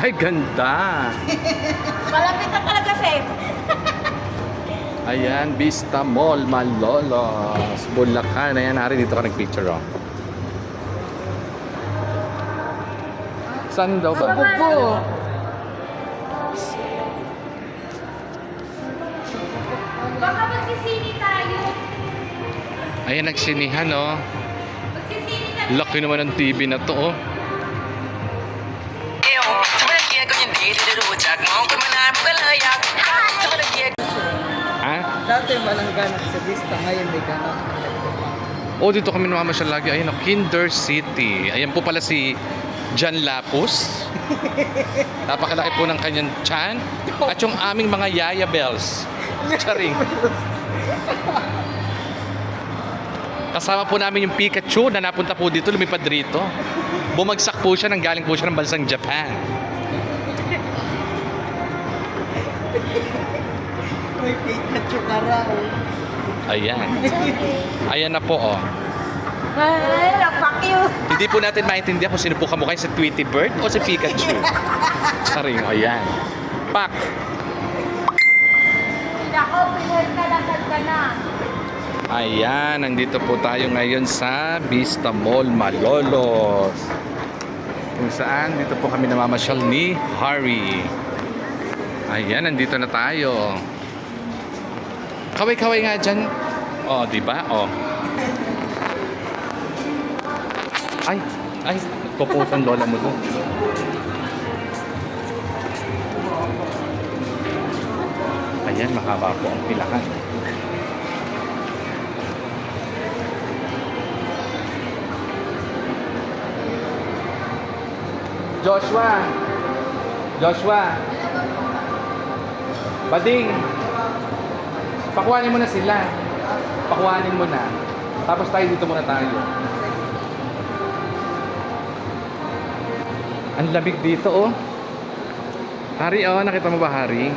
Ay, ganda. Malapit na talaga, Seth. Ayan, Vista Mall, Malolos, Bulacan. Ayan, Hari, dito ka nag-picture, oh. Saan daw ba? Bubo. Baka magsisini tayo. Ayan, nagsinihan, oh. Magsisini tayo. Laki naman ng TV na to, oh. Ha? Dati walang ganap sa Vista, ngayon may ganap. Oh, dito kami namamasyal lagi. Ayan, oh, Kinder City. Ayan po pala si John Lapus. Napakalaki po ng kanyang tiyan. At yung aming mga Yaya Bells. Charing. Kasama po namin yung Pikachu na napunta po dito, lumipad rito. Bumagsak po siya, nanggaling po siya ng bansang Japan. May Pikachu ka raw. Ayan. Ayan na po, oh. Ay, napakyo. Hindi po natin maintindihan kung sino po kamukha si Tweety Bird o si Pikachu. Charing, ayan. Pak! Nako, pinagkalakad ka na. Ayan, nandito po tayo ngayon sa Vista Mall, Malolos. Kung saan, dito po kami namamasyal ni Harry. Ayan, nandito na tayo. Kaway-kaway nga dyan. Oh, di ba? Oh. Ay, nagpuputang lola mo doon. Ayan, mahaba po ang pilakan. Joshua, Bading, pakuhanin mo na sila. Pakuhanin mo na. Tapos tayo dito muna tayo. Ang lamig dito, oh. Hari, oh, nakita mo ba, Hari?